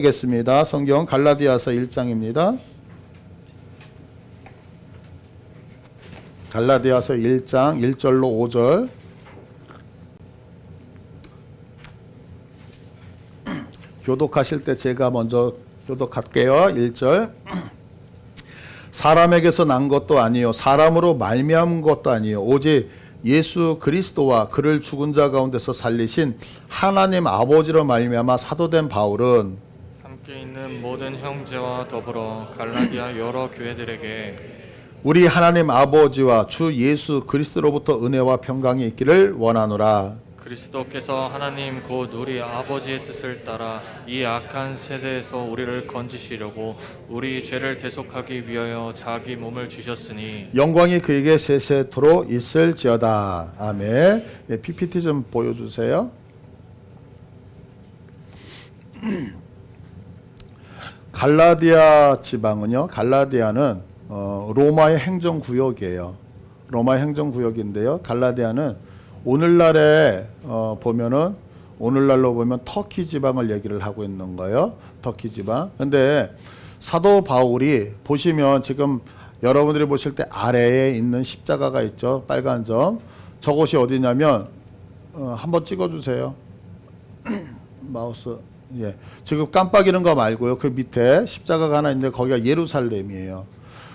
겠습니다. 성경 갈라디아서 1장입니다. 갈라디아서 1장 1절로 5절. 교독하실 때 제가 먼저 교독할게요. 1절. 사람에게서 난 것도 아니요 사람으로 말미암은 것도 아니요 오직 예수 그리스도와 그를 죽은 자 가운데서 살리신 하나님 아버지로 말미암아 사도된 바울은 함께 있는 모든 형제와 더불어 갈라디아 여러 교회들에게 우리 하나님 아버지와 주 예수 그리스도로부터 은혜와 평강이 있기를 원하노라. 그리스도께서 하나님 곧 우리 아버지의 뜻을 따라 이 악한 세대에서 우리를 건지시려고 우리 죄를 대속하기 위하여 자기 몸을 주셨으니 영광이 그에게 세세토록 있을지어다. 아멘. PPT 좀 보여주세요. 갈라디아 지방은요, 갈라디아는 로마의 행정구역이에요. 로마의 행정구역인데요. 갈라디아는 오늘날에 보면은 오늘날로 보면 터키 지방을 얘기를 하고 있는 거예요. 터키 지방. 근데 사도 바울이 보시면 지금 여러분들이 보실 때 아래에 있는 십자가가 있죠. 빨간 점. 저것이 어디냐면 한번 찍어주세요. 마우스. 예. 지금 깜빡이는 거 말고요. 그 밑에 십자가가 하나 있는데 거기가 예루살렘이에요.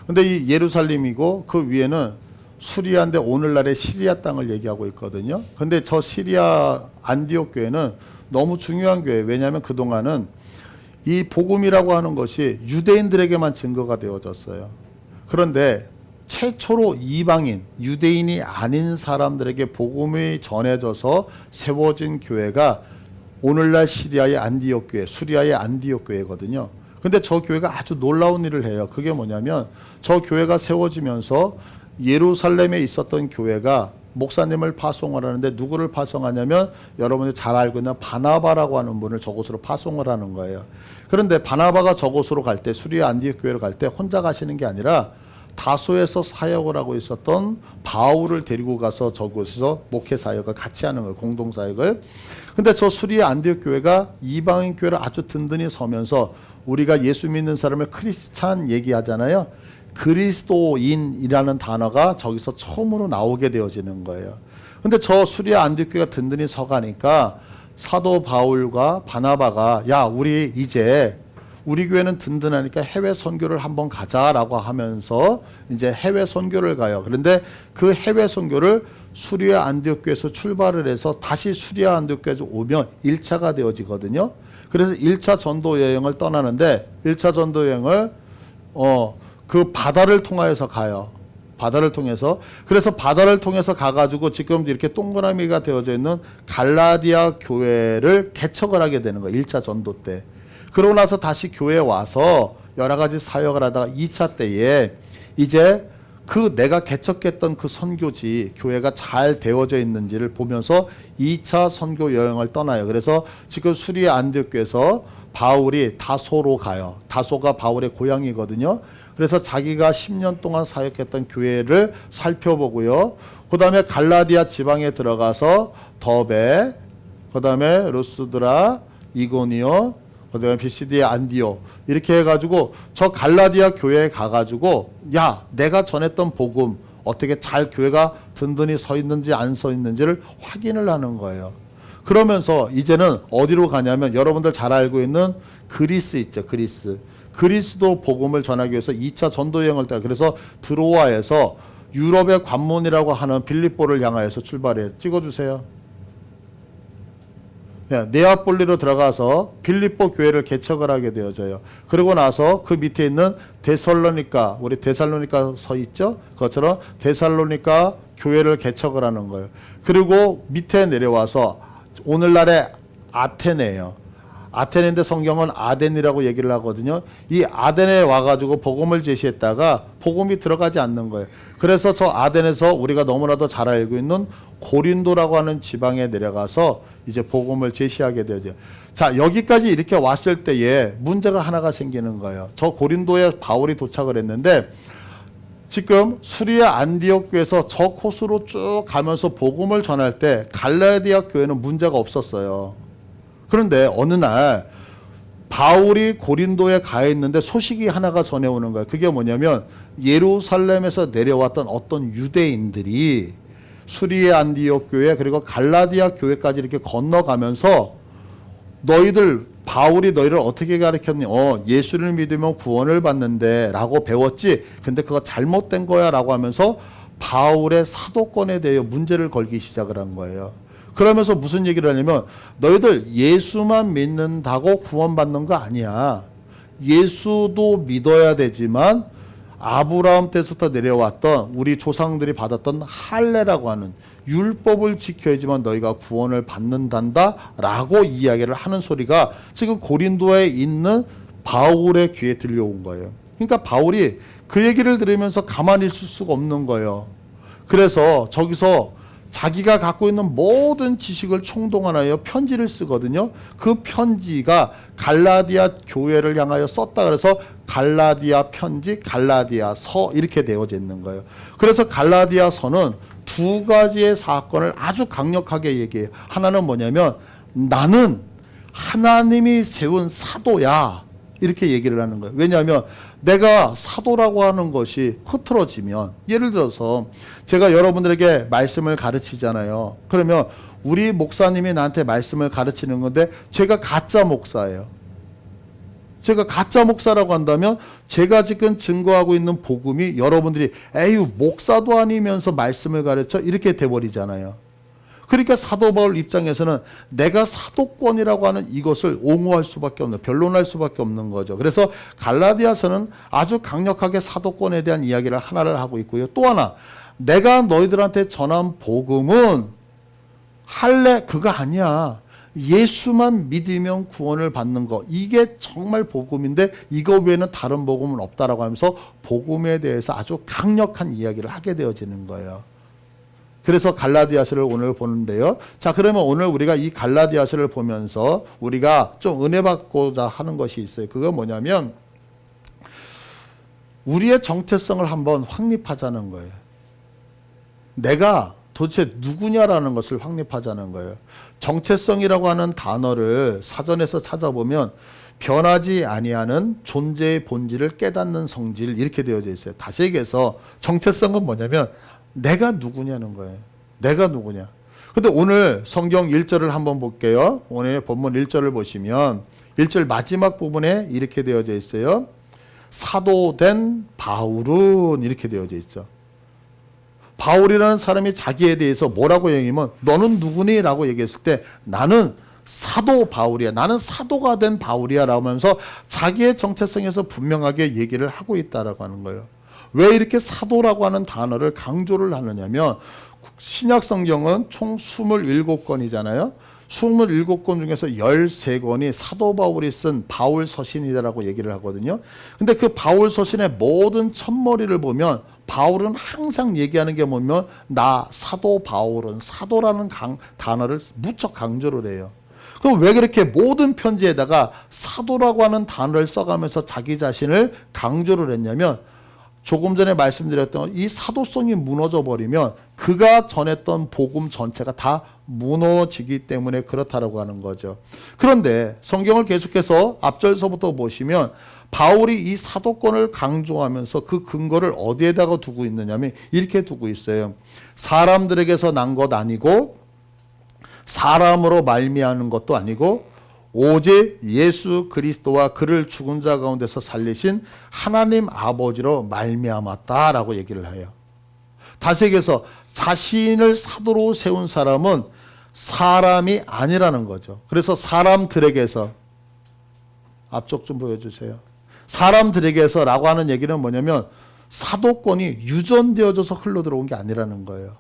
근데 이 예루살렘이고 그 위에는 수리아인데 오늘날의 시리아 땅을 얘기하고 있거든요. 근데 저 시리아 안디옥 교회는 너무 중요한 교회예요. 왜냐하면 그동안은 이 복음이라고 하는 것이 유대인들에게만 증거가 되어졌어요. 그런데 최초로 이방인, 유대인이 아닌 사람들에게 복음이 전해져서 세워진 교회가 오늘날 시리아의 안디옥 교회, 수리아의 안디옥 교회거든요. 근데 저 교회가 아주 놀라운 일을 해요. 그게 뭐냐면 저 교회가 세워지면서 예루살렘에 있었던 교회가 목사님을 파송을 하는데 누구를 파송하냐면 여러분이 잘 알고 있는 바나바라고 하는 분을 저곳으로 파송을 하는 거예요. 그런데 바나바가 저곳으로 갈 때, 수리아 안디옥 교회로 갈 때 혼자 가시는 게 아니라 다소에서 사역을 하고 있었던 바울을 데리고 가서 저곳에서 목회 사역을 같이 하는 거예요. 공동 사역을. 근데 저 수리아 안디옥 교회가 이방인 교회를 아주 든든히 서면서 우리가 예수 믿는 사람을 크리스찬 얘기하잖아요. 그리스도인이라는 단어가 저기서 처음으로 나오게 되어지는 거예요. 근데 저 수리아 안디옥 교회가 든든히 서가니까 사도 바울과 바나바가 야, 우리 이제 우리 교회는 든든하니까 해외 선교를 한번 가자라고 하면서 이제 해외 선교를 가요. 그런데 그 해외 선교를 수리아 안디옥 교회에서 출발을 해서 다시 수리아 안디옥 교회에서 오면 1차가 되어지거든요. 그래서 1차 전도 여행을 떠나는데 1차 전도 여행을 그 바다를 통하여서 가요. 바다를 통해서. 그래서 바다를 통해서 가가지고 지금 이렇게 동그라미가 되어져 있는 갈라디아 교회를 개척을 하게 되는 거예요. 1차 전도 때. 그러고 나서 다시 교회에 와서 여러 가지 사역을 하다가 2차 때에 이제 그 내가 개척했던 그 선교지 교회가 잘 되어져 있는지를 보면서 2차 선교 여행을 떠나요. 그래서 지금 수리아 안디옥 교회에서 바울이 다소로 가요. 다소가 바울의 고향이거든요. 그래서 자기가 10년 동안 사역했던 교회를 살펴보고요. 그 다음에 갈라디아 지방에 들어가서 더베, 그 다음에 루스드라, 이고니온, 그 다음에 비시디의 안디옥 이렇게 해가지고 저 갈라디아 교회에 가가지고 야, 내가 전했던 복음 어떻게 잘 교회가 든든히 서 있는지 안 서 있는지를 확인을 하는 거예요. 그러면서 이제는 어디로 가냐면 여러분들 잘 알고 있는 그리스 있죠. 그리스도 복음을 전하기 위해서 2차 전도 여행을 따요. 그래서 드로아에서 유럽의 관문이라고 하는 빌립보를 향하여서 출발해요. 찍어주세요. 네아폴리로 들어가서 빌립보 교회를 개척을 하게 되어져요. 그러고 나서 그 밑에 있는 데살로니가, 우리 데살로니가 서 있죠? 그것처럼 데살로니가 교회를 개척을 하는 거예요. 그리고 밑에 내려와서 오늘날의 아테네예요. 아테네인데 성경은 아덴이라고 얘기를 하거든요. 이 아덴에 와가지고 복음을 제시했다가 복음이 들어가지 않는 거예요. 그래서 저 아덴에서 우리가 너무나도 잘 알고 있는 고린도라고 하는 지방에 내려가서 이제 복음을 제시하게 되죠. 자, 여기까지 이렇게 왔을 때에 문제가 하나가 생기는 거예요. 저 고린도에 바울이 도착을 했는데 지금 수리아 안디옥 교회에서 저 코스로 쭉 가면서 복음을 전할 때 갈라디아 교회는 문제가 없었어요. 그런데 어느 날 바울이 고린도에 가 있는데 소식이 하나가 전해오는 거예요. 그게 뭐냐면 예루살렘에서 내려왔던 어떤 유대인들이 수리의 안디옥 교회 그리고 갈라디아 교회까지 이렇게 건너가면서 바울이 너희를 어떻게 가르쳤니? 예수를 믿으면 구원을 받는데 라고 배웠지. 근데 그거 잘못된 거야 라고 하면서 바울의 사도권에 대해 문제를 걸기 시작을 한 거예요. 그러면서 무슨 얘기를 하냐면 너희들 예수만 믿는다고 구원받는 거 아니야. 예수도 믿어야 되지만 아브라함 때부터 내려왔던 우리 조상들이 받았던 할례라고 하는 율법을 지켜야지만 너희가 구원을 받는단다 라고 이야기를 하는 소리가 지금 고린도에 있는 바울의 귀에 들려온 거예요. 그러니까 바울이 그 얘기를 들으면서 가만히 있을 수가 없는 거예요. 그래서 저기서 자기가 갖고 있는 모든 지식을 총동원하여 편지를 쓰거든요. 그 편지가 갈라디아 교회를 향하여 썼다 그래서 갈라디아 편지, 갈라디아서 이렇게 되어져 있는 거예요. 그래서 갈라디아서는 두 가지의 사건을 아주 강력하게 얘기해요. 하나는 뭐냐면 나는 하나님이 세운 사도야 이렇게 얘기를 하는 거예요. 왜냐하면 내가 사도라고 하는 것이 흐트러지면 예를 들어서 제가 여러분들에게 말씀을 가르치잖아요. 그러면 우리 목사님이 나한테 말씀을 가르치는 건데 제가 가짜 목사예요. 제가 가짜 목사라고 한다면 제가 지금 증거하고 있는 복음이 여러분들이 에휴 목사도 아니면서 말씀을 가르쳐 이렇게 돼버리잖아요. 그러니까 사도 바울 입장에서는 내가 사도권이라고 하는 이것을 옹호할 수밖에 없는, 변론할 수밖에 없는 거죠. 그래서 갈라디아서는 아주 강력하게 사도권에 대한 이야기를 하나를 하고 있고요. 또 하나, 내가 너희들한테 전한 복음은 할례 그거 아니야. 예수만 믿으면 구원을 받는 거. 이게 정말 복음인데 이거 외에는 다른 복음은 없다라고 하면서 복음에 대해서 아주 강력한 이야기를 하게 되어지는 거예요. 그래서 갈라디아서를 오늘 보는데요. 자, 그러면 오늘 우리가 이 갈라디아서를 보면서 우리가 좀 은혜 받고자 하는 것이 있어요. 그거 뭐냐면 우리의 정체성을 한번 확립하자는 거예요. 내가 도대체 누구냐라는 것을 확립하자는 거예요. 정체성이라고 하는 단어를 사전에서 찾아보면 변하지 아니하는 존재의 본질을 깨닫는 성질 이렇게 되어져 있어요. 다시 얘기해서 정체성은 뭐냐면 내가 누구냐는 거예요. 내가 누구냐. 근데 오늘 성경 1절을 한번 볼게요. 오늘 본문 1절을 보시면 1절 마지막 부분에 이렇게 되어져 있어요. 사도된 바울은 이렇게 되어져 있죠. 바울이라는 사람이 자기에 대해서 뭐라고 얘기하면 너는 누구니? 라고 얘기했을 때 나는 사도 바울이야. 나는 사도가 된 바울이야. 라고 하면서 자기의 정체성에서 분명하게 얘기를 하고 있다라고 하는 거예요. 왜 이렇게 사도라고 하는 단어를 강조를 하느냐면 신약 성경은 총 27권이잖아요. 27권 중에서 13권이 사도 바울이 쓴 바울 서신이라고 얘기를 하거든요. 근데 그 바울 서신의 모든 첫머리를 보면 바울은 항상 얘기하는 게 뭐냐면 나 사도 바울은 사도라는 단어를 무척 강조를 해요. 그럼 왜 그렇게 모든 편지에다가 사도라고 하는 단어를 써가면서 자기 자신을 강조를 했냐면 조금 전에 말씀드렸던 이 사도성이 무너져 버리면 그가 전했던 복음 전체가 다 무너지기 때문에 그렇다라고 하는 거죠. 그런데 성경을 계속해서 앞절서부터 보시면 바울이 이 사도권을 강조하면서 그 근거를 어디에다가 두고 있느냐면 이렇게 두고 있어요. 사람들에게서 난 것 아니고 사람으로 말미암는 것도 아니고 오직 예수 그리스도와 그를 죽은 자 가운데서 살리신 하나님 아버지로 말미암았다라고 얘기를 해요. 다시 얘기해서 자신을 사도로 세운 사람은 사람이 아니라는 거죠. 그래서 사람들에게서 앞쪽 좀 보여주세요. 사람들에게서라고 하는 얘기는 뭐냐면 사도권이 유전되어져서 흘러들어온 게 아니라는 거예요.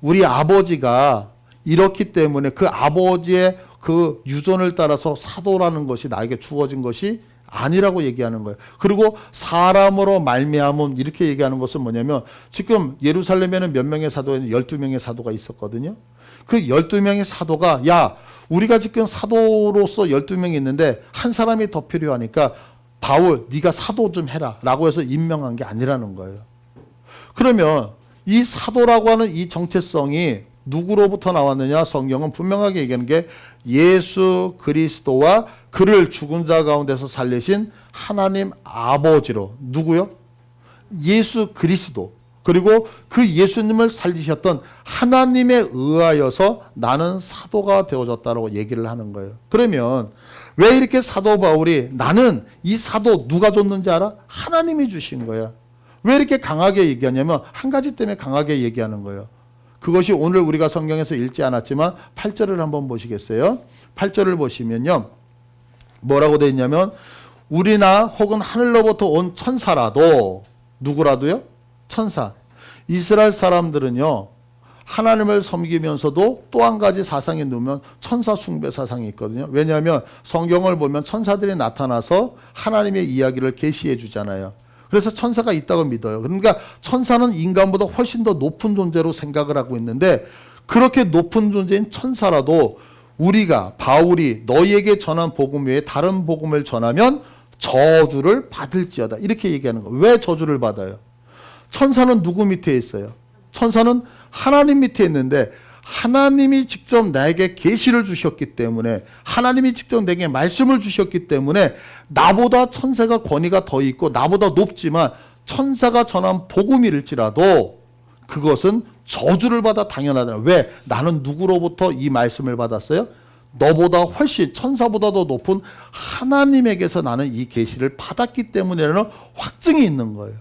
우리 아버지가 이렇기 때문에 그 아버지의 그 유전을 따라서 사도라는 것이 나에게 주어진 것이 아니라고 얘기하는 거예요. 그리고 사람으로 말미암은 이렇게 얘기하는 것은 뭐냐면 지금 예루살렘에는 몇 명의 사도에는 12명의 사도가 있었거든요. 그 12명의 사도가 야 우리가 지금 사도로서 12명이 있는데 한 사람이 더 필요하니까 바울 네가 사도 좀 해라 라고 해서 임명한 게 아니라는 거예요. 그러면 이 사도라고 하는 이 정체성이 누구로부터 나왔느냐? 성경은 분명하게 얘기하는 게 예수 그리스도와 그를 죽은 자 가운데서 살리신 하나님 아버지로, 누구요? 예수 그리스도, 그리고 그 예수님을 살리셨던 하나님에 의하여서 나는 사도가 되어졌다라고 얘기를 하는 거예요. 그러면 왜 이렇게 사도 바울이 나는 이 사도 누가 줬는지 알아? 하나님이 주신 거야. 왜 이렇게 강하게 얘기하냐면 한 가지 때문에 강하게 얘기하는 거예요. 그것이 오늘 우리가 성경에서 읽지 않았지만 8절을 한번 보시겠어요? 8절을 보시면요, 뭐라고 되어 있냐면 우리나 혹은 하늘로부터 온 천사라도, 누구라도요? 천사. 이스라엘 사람들은요, 하나님을 섬기면서도 또 한 가지 사상이 놓으면 천사 숭배 사상이 있거든요. 왜냐하면 성경을 보면 천사들이 나타나서 하나님의 이야기를 계시해 주잖아요. 그래서 천사가 있다고 믿어요. 그러니까 천사는 인간보다 훨씬 더 높은 존재로 생각을 하고 있는데, 그렇게 높은 존재인 천사라도 우리가, 바울이 너희에게 전한 복음 외에 다른 복음을 전하면 저주를 받을지어다, 이렇게 얘기하는 거예요. 왜 저주를 받아요? 천사는 누구 밑에 있어요? 천사는 하나님 밑에 있는데 하나님이 직접 나에게 계시를 주셨기 때문에, 하나님이 직접 내게 말씀을 주셨기 때문에 나보다 천사가 권위가 더 있고 나보다 높지만 천사가 전한 복음일지라도 그것은 저주를 받아 당연하다. 왜? 나는 누구로부터 이 말씀을 받았어요? 너보다 훨씬, 천사보다 더 높은 하나님에게서 나는 이 계시를 받았기 때문에라는 확증이 있는 거예요.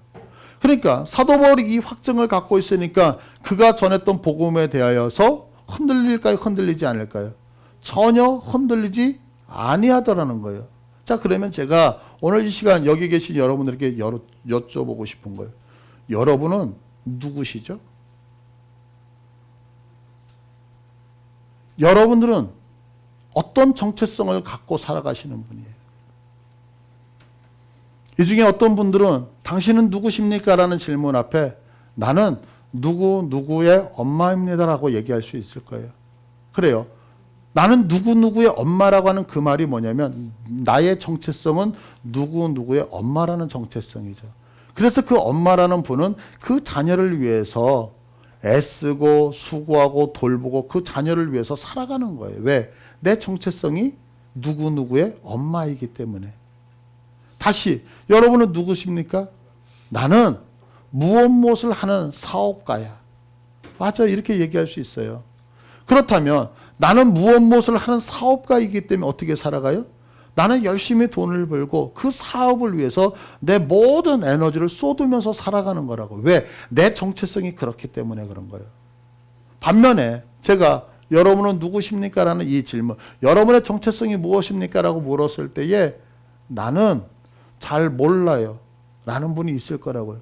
그러니까 사도 바울이 이 확증을 갖고 있으니까 그가 전했던 복음에 대하여서 흔들릴까요? 흔들리지 않을까요? 전혀 흔들리지 아니하더라는 거예요. 자, 그러면 제가 오늘 이 시간 여기 계신 여러분들에게 여쭤보고 싶은 거예요. 여러분은 누구시죠? 여러분들은 어떤 정체성을 갖고 살아가시는 분이에요? 이 중에 어떤 분들은 당신은 누구십니까? 라는 질문 앞에 나는 누구의 엄마입니다라고 얘기할 수 있을 거예요. 그래요. 나는 누구의 엄마라고 하는 그 말이 뭐냐면 나의 정체성은 누구의 엄마라는 정체성이죠. 그래서 그 엄마라는 분은 그 자녀를 위해서 애쓰고 수고하고 돌보고 그 자녀를 위해서 살아가는 거예요. 왜? 내 정체성이 누구의 엄마이기 때문에. 다시, 여러분은 누구십니까? 나는 무엇을 하는 사업가야. 맞아, 이렇게 얘기할 수 있어요. 그렇다면 나는 무엇을 하는 사업가이기 때문에 어떻게 살아가요? 나는 열심히 돈을 벌고 그 사업을 위해서 내 모든 에너지를 쏟으면서 살아가는 거라고. 왜? 내 정체성이 그렇기 때문에 그런 거예요. 반면에 제가 여러분은 누구십니까? 라는 이 질문, 여러분의 정체성이 무엇입니까? 라고 물었을 때에 나는 잘 몰라요 라는 분이 있을 거라고요.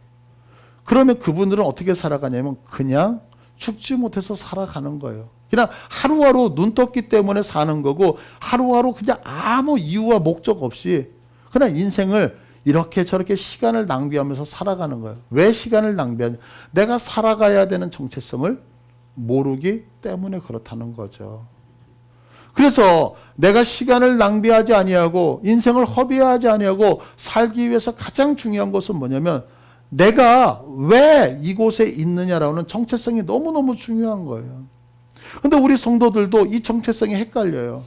그러면 그분들은 어떻게 살아가냐면 그냥 죽지 못해서 살아가는 거예요. 그냥 하루하루 눈 떴기 때문에 사는 거고, 하루하루 그냥 아무 이유와 목적 없이 그냥 인생을 이렇게 저렇게 시간을 낭비하면서 살아가는 거예요. 왜 시간을 낭비하냐? 내가 살아가야 되는 정체성을 모르기 때문에 그렇다는 거죠. 그래서 내가 시간을 낭비하지 아니하고 인생을 허비하지 아니하고 살기 위해서 가장 중요한 것은 뭐냐면 내가 왜 이곳에 있느냐라는 정체성이 너무너무 중요한 거예요. 근데 우리 성도들도 이 정체성이 헷갈려요.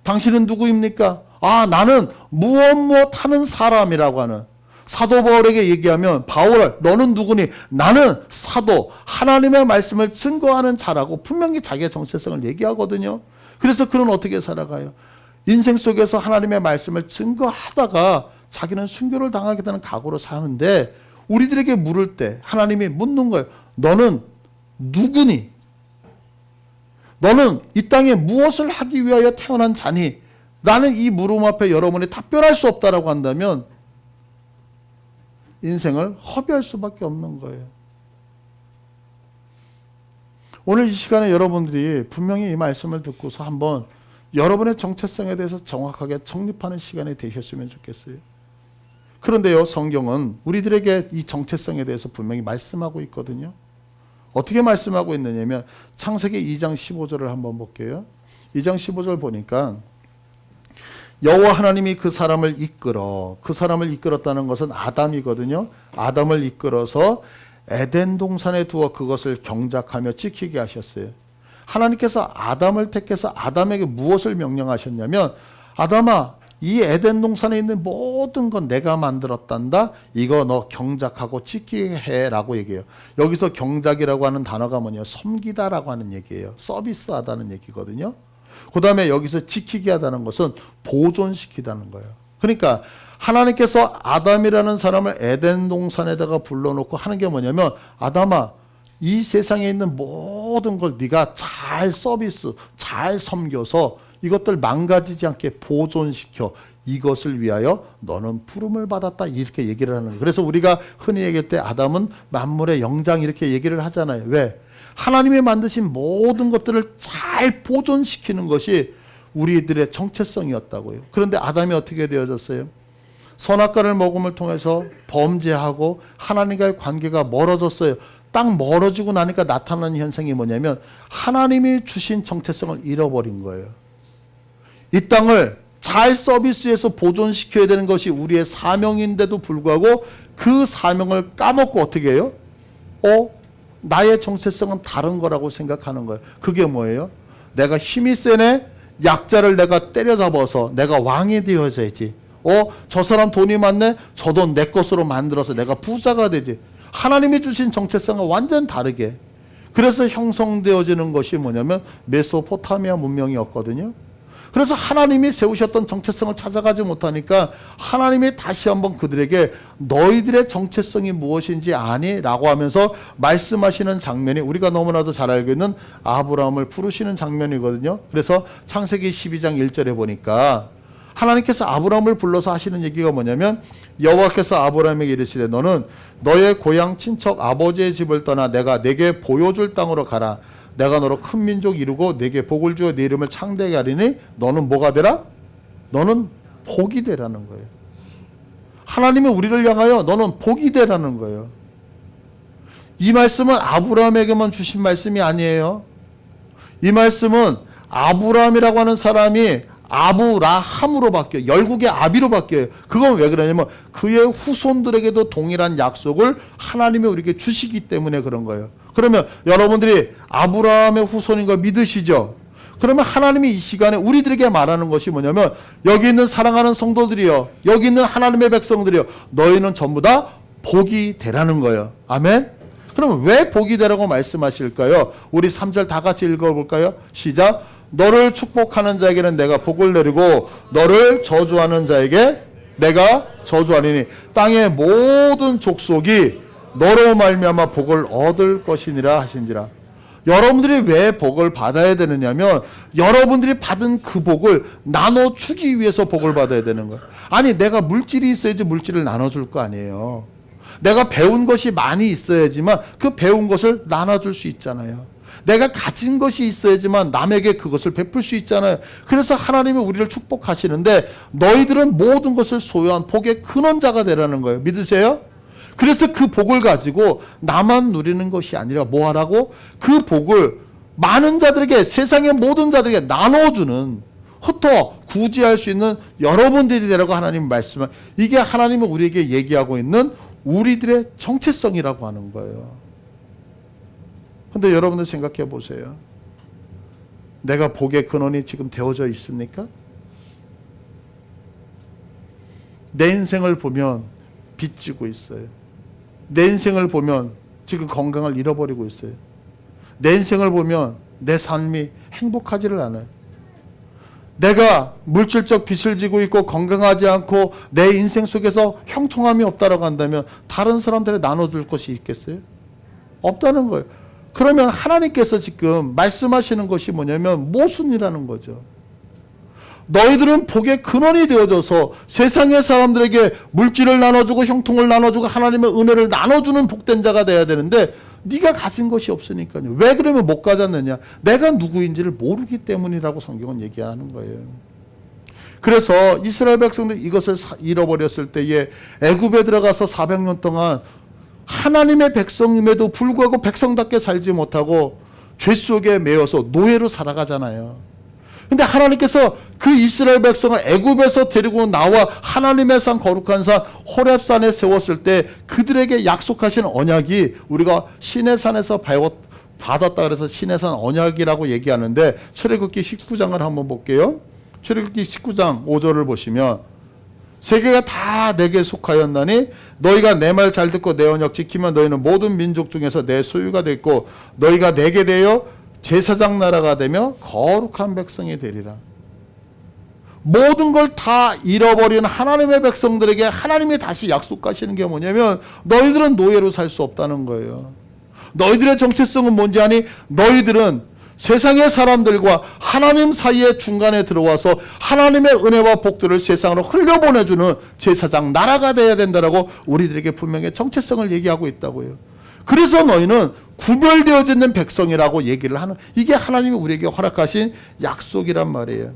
당신은 누구입니까? 아, 나는 무엇 하는 사람이라고 하는, 사도 바울에게 얘기하면 바울 너는 누구니? 나는 사도, 하나님의 말씀을 증거하는 자라고 분명히 자기의 정체성을 얘기하거든요. 그래서 그는 어떻게 살아가요? 인생 속에서 하나님의 말씀을 증거하다가 자기는 순교를 당하게 되는 각오로 사는데, 우리들에게 물을 때 하나님이 묻는 거예요. 너는 누구니? 너는 이 땅에 무엇을 하기 위하여 태어난 자니? 라는 이 물음 앞에 여러분이 답변할 수 없다라고 한다면 인생을 허비할 수밖에 없는 거예요. 오늘 이 시간에 여러분들이 분명히 이 말씀을 듣고서 한번 여러분의 정체성에 대해서 정확하게 정립하는 시간이 되셨으면 좋겠어요. 그런데요, 성경은 우리들에게 이 정체성에 대해서 분명히 말씀하고 있거든요. 어떻게 말씀하고 있느냐면 창세기 2장 15절을 한번 볼게요. 2장 15절 보니까 여호와 하나님이 그 사람을 이끌었다는 것은 아담이거든요. 아담을 이끌어서 에덴 동산에 두어 그것을 경작하며 지키게 하셨어요. 하나님께서 아담을 택해서 아담에게 무엇을 명령하셨냐면 아담아, 이 에덴 동산에 있는 모든 건 내가 만들었단다. 이거 너 경작하고 지키게 해라고 얘기해요. 여기서 경작이라고 하는 단어가 뭐냐? 섬기다라고 하는 얘기예요. 서비스하다는 얘기거든요. 그 다음에 여기서 지키게 하다는 것은 보존시키다는 거예요. 그러니까 하나님께서 아담이라는 사람을 에덴 동산에다가 불러놓고 하는 게 뭐냐면, 아담아, 이 세상에 있는 모든 걸 네가 잘 서비스, 잘 섬겨서 이것들 망가지지 않게 보존시켜, 이것을 위하여 너는 부름을 받았다, 이렇게 얘기를 하는 거예요. 그래서 우리가 흔히 얘기할 때 아담은 만물의 영장 이렇게 얘기를 하잖아요. 왜? 하나님이 만드신 모든 것들을 잘 보존시키는 것이 우리들의 정체성이었다고요. 그런데 아담이 어떻게 되어졌어요? 선악과를 먹음을 통해서 범죄하고 하나님과의 관계가 멀어졌어요. 딱 멀어지고 나니까 나타나는 현상이 뭐냐면, 하나님이 주신 정체성을 잃어버린 거예요. 이 땅을 잘 서비스해서 보존시켜야 되는 것이 우리의 사명인데도 불구하고 그 사명을 까먹고 어떻게 해요? 나의 정체성은 다른 거라고 생각하는 거예요. 그게 뭐예요? 내가 힘이 세네? 약자를 내가 때려잡아서 내가 왕이 되어야지. 저 사람 돈이 많네? 저 돈 내 것으로 만들어서 내가 부자가 되지. 하나님이 주신 정체성과 완전 다르게. 그래서 형성되어지는 것이 뭐냐면 메소포타미아 문명이었거든요. 그래서 하나님이 세우셨던 정체성을 찾아가지 못하니까 하나님이 다시 한번 그들에게 너희들의 정체성이 무엇인지 아니? 라고 하면서 말씀하시는 장면이 우리가 너무나도 잘 알고 있는 아브라함을 부르시는 장면이거든요. 그래서 창세기 12장 1절에 보니까 하나님께서 아브라함을 불러서 하시는 얘기가 뭐냐면, 여호와께서 아브라함에게 이르시되 너는 너의 고향 친척 아버지의 집을 떠나 내가 내게 보여줄 땅으로 가라. 내가 너로 큰 민족 이루고 내게 복을 주어 네 이름을 창대하게 하리니 너는 뭐가 되라? 너는 복이 되라는 거예요. 하나님이 우리를 향하여 너는 복이 되라는 거예요. 이 말씀은 아브라함에게만 주신 말씀이 아니에요. 이 말씀은 아브라함이라고 하는 사람이 아브라함으로 바뀌어요. 열국의 아비로 바뀌어요. 그건 왜 그러냐면 그의 후손들에게도 동일한 약속을 하나님이 우리에게 주시기 때문에 그런 거예요. 그러면 여러분들이 아브라함의 후손인 거 믿으시죠? 그러면 하나님이 이 시간에 우리들에게 말하는 것이 뭐냐면, 여기 있는 사랑하는 성도들이여, 여기 있는 하나님의 백성들이여, 너희는 전부 다 복이 되라는 거예요. 아멘? 그러면 왜 복이 되라고 말씀하실까요? 우리 3절 다 같이 읽어볼까요? 시작. 너를 축복하는 자에게는 내가 복을 내리고 너를 저주하는 자에게 내가 저주하리니 땅의 모든 족속이 너로 말미암아 복을 얻을 것이니라 하신지라. 여러분들이 왜 복을 받아야 되느냐면, 여러분들이 받은 그 복을 나눠주기 위해서 복을 받아야 되는 거예요. 아니, 내가 물질이 있어야지 물질을 나눠줄 거 아니에요. 내가 배운 것이 많이 있어야지만 그 배운 것을 나눠줄 수 있잖아요. 내가 가진 것이 있어야지만 남에게 그것을 베풀 수 있잖아요. 그래서 하나님이 우리를 축복하시는데, 너희들은 모든 것을 소유한 복의 근원자가 되라는 거예요. 믿으세요? 그래서 그 복을 가지고 나만 누리는 것이 아니라 뭐 하라고? 그 복을 많은 자들에게, 세상의 모든 자들에게 나눠주는, 흩어 구제할 수 있는 여러분들이 되라고 하나님 말씀은, 이게 하나님이 우리에게 얘기하고 있는 우리들의 정체성이라고 하는 거예요. 근데 여러분들 생각해 보세요. 내가 복의 근원이 지금 되어져 있습니까? 내 인생을 보면 빚지고 있어요. 내 인생을 보면 지금 건강을 잃어버리고 있어요. 내 인생을 보면 내 삶이 행복하지를 않아요. 내가 물질적 빚을 지고 있고 건강하지 않고 내 인생 속에서 형통함이 없다라고 한다면 다른 사람들에 나눠줄 것이 있겠어요? 없다는 거예요. 그러면 하나님께서 지금 말씀하시는 것이 뭐냐면 모순이라는 거죠. 너희들은 복의 근원이 되어져서 세상의 사람들에게 물질을 나눠주고 형통을 나눠주고 하나님의 은혜를 나눠주는 복된 자가 돼야 되는데, 네가 가진 것이 없으니까요. 왜 그러면 못 가졌느냐? 내가 누구인지를 모르기 때문이라고 성경은 얘기하는 거예요. 그래서 이스라엘 백성들이 이것을 잃어버렸을 때에 애굽에 들어가서 400년 동안 하나님의 백성임에도 불구하고 백성답게 살지 못하고 죄 속에 매여서 노예로 살아가잖아요. 근데 하나님께서 그 이스라엘 백성을 애굽에서 데리고 나와 하나님의 산, 거룩한 산 호렙산에 세웠을 때 그들에게 약속하신 언약이, 우리가 신의 산에서 받았다 그래서 신의 산 언약이라고 얘기하는데, 출애굽기 19장을 한번 볼게요. 출애굽기 19장 5절을 보시면 세계가 다 내게 속하였나니 너희가 내 말 잘 듣고 내 언약 지키면 너희는 모든 민족 중에서 내 소유가 됐고 너희가 내게 되어 제사장 나라가 되며 거룩한 백성이 되리라. 모든 걸 다 잃어버린 하나님의 백성들에게 하나님이 다시 약속하시는 게 뭐냐면 너희들은 노예로 살 수 없다는 거예요. 너희들의 정체성은 뭔지 아니? 너희들은 세상의 사람들과 하나님 사이의 중간에 들어와서 하나님의 은혜와 복들을 세상으로 흘려보내주는 제사장 나라가 돼야 된다라고 우리들에게 분명히 정체성을 얘기하고 있다고요. 그래서 너희는 구별되어져 있는 백성이라고 얘기를 하는, 이게 하나님이 우리에게 허락하신 약속이란 말이에요.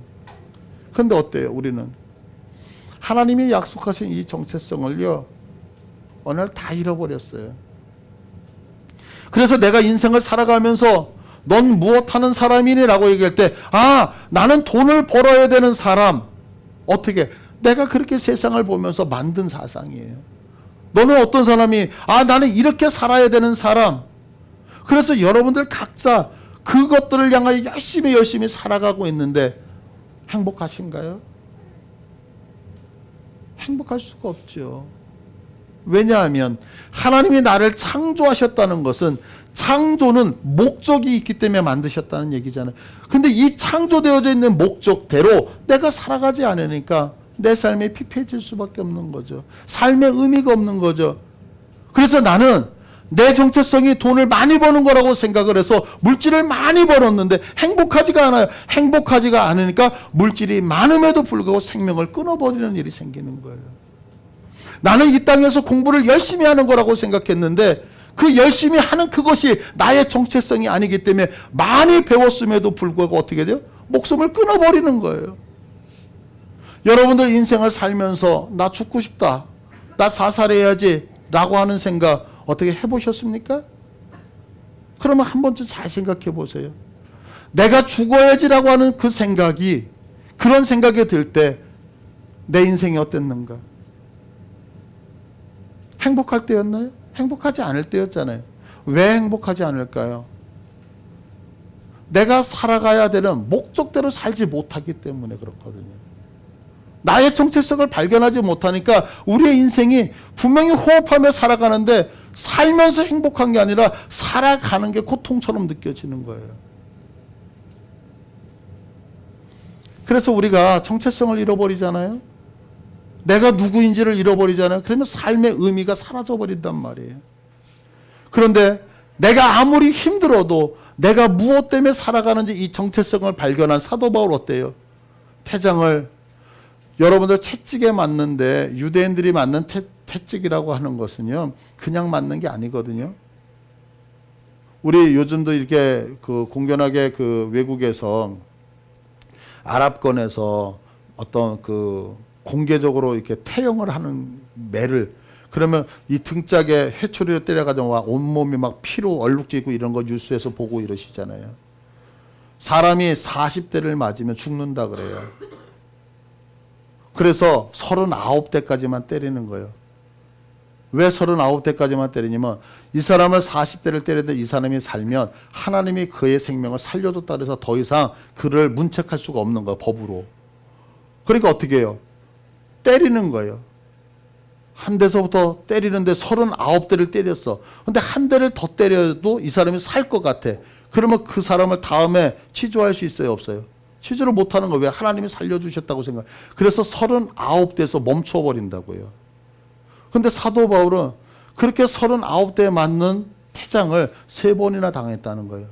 그런데 어때요? 우리는 하나님이 약속하신 이 정체성을요 어느 날 다 잃어버렸어요. 그래서 내가 인생을 살아가면서 넌 무엇하는 사람이니? 라고 얘기할 때 나는 돈을 벌어야 되는 사람. 어떻게? 내가 그렇게 세상을 보면서 만든 사상이에요. 너는 어떤 사람이 나는 이렇게 살아야 되는 사람. 그래서 여러분들 각자 그것들을 향하여 열심히 살아가고 있는데 행복하신가요? 행복할 수가 없죠. 왜냐하면 하나님이 나를 창조하셨다는 것은 창조는 목적이 있기 때문에 만드셨다는 얘기잖아요. 근데 이 창조되어져 있는 목적대로 내가 살아가지 않으니까 내 삶이 피폐해질 수밖에 없는 거죠. 삶의 의미가 없는 거죠. 그래서 나는 내 정체성이 돈을 많이 버는 거라고 생각을 해서 물질을 많이 벌었는데 행복하지가 않아요. 행복하지가 않으니까 물질이 많음에도 불구하고 생명을 끊어버리는 일이 생기는 거예요. 나는 이 땅에서 공부를 열심히 하는 거라고 생각했는데 그 열심히 하는 그것이 나의 정체성이 아니기 때문에 많이 배웠음에도 불구하고 어떻게 돼요? 목숨을 끊어버리는 거예요. 여러분들 인생을 살면서 나 죽고 싶다, 나 사살해야지 라고 하는 생각 어떻게 해보셨습니까? 그러면 한 번쯤 잘 생각해 보세요. 내가 죽어야지라고 하는 그 생각이, 그런 생각이 들 때 내 인생이 어땠는가? 행복할 때였나요? 행복하지 않을 때였잖아요. 왜 행복하지 않을까요? 내가 살아가야 되는 목적대로 살지 못하기 때문에 그렇거든요. 나의 정체성을 발견하지 못하니까 우리의 인생이 분명히 호흡하며 살아가는데 살면서 행복한 게 아니라 살아가는 게 고통처럼 느껴지는 거예요. 그래서 우리가 정체성을 잃어버리잖아요. 내가 누구인지를 잃어버리잖아요. 그러면 삶의 의미가 사라져버린단 말이에요. 그런데 내가 아무리 힘들어도 내가 무엇 때문에 살아가는지 이 정체성을 발견한 사도 바울 어때요? 태장을, 여러분들 채찍에 맞는데 유대인들이 맞는 채찍이라고 하는 것은요 그냥 맞는 게 아니거든요. 우리 요즘도 이렇게 그 공견하게 그 외국에서 아랍권에서 어떤 그 공개적으로 이렇게 태형을 하는 매를, 그러면 이 등짝에 회초리를 때려가지고 온몸이 막 피로 얼룩지고 이런 거 뉴스에서 보고 이러시잖아요. 사람이 40대를 맞으면 죽는다 그래요. 그래서 39대까지만 때리는 거예요. 왜 39대까지만 때리냐면 이 사람을 40대를 때리는데 이 사람이 살면 하나님이 그의 생명을 살려줬다 그래서 더 이상 그를 문책할 수가 없는 거예요, 법으로. 그러니까 어떻게 해요? 때리는 거예요. 한 대서부터 때리는데 39대를 때렸어. 근데 한 대를 더 때려도 이 사람이 살 것 같아. 그러면 그 사람을 다음에 치료할 수 있어요, 없어요? 치료를 못하는 거예요. 왜? 하나님이 살려주셨다고 생각. 그래서 39대에서 멈춰버린다고요. 근데 사도 바울은 그렇게 39대에 맞는 태장을 3번이나 당했다는 거예요.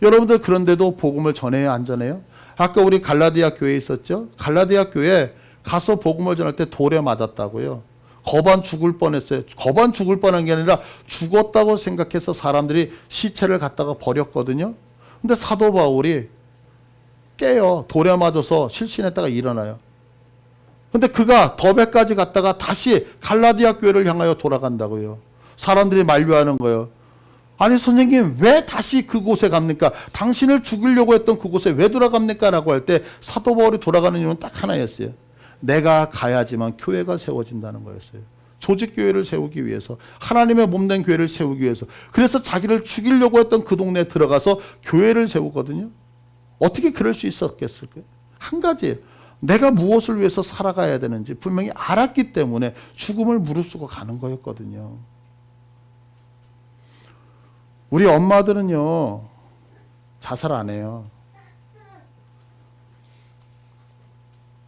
여러분들 그런데도 복음을 전해요, 안 전해요? 아까 우리 갈라디아 교회에 있었죠? 갈라디아 교회에 가서 복음을 전할 때 돌에 맞았다고요. 거반 죽을 뻔했어요. 거반 죽을 뻔한 게 아니라 죽었다고 생각해서 사람들이 시체를 갖다가 버렸거든요. 근데 사도 바울이 깨요. 돌에 맞아서 실신했다가 일어나요. 근데 그가 더베까지 갔다가 다시 갈라디아 교회를 향하여 돌아간다고요. 사람들이 만류하는 거예요. 아니 선생님 왜 다시 그곳에 갑니까? 당신을 죽이려고 했던 그곳에 왜 돌아갑니까? 라고 할 때 사도 바울이 돌아가는 이유는 딱 하나였어요. 내가 가야지만 교회가 세워진다는 거였어요. 조직교회를 세우기 위해서, 하나님의 몸된 교회를 세우기 위해서. 그래서 자기를 죽이려고 했던 그 동네에 들어가서 교회를 세우거든요. 어떻게 그럴 수 있었겠을까요? 한 가지, 내가 무엇을 위해서 살아가야 되는지 분명히 알았기 때문에 죽음을 무릅쓰고 가는 거였거든요. 우리 엄마들은요, 자살 안 해요.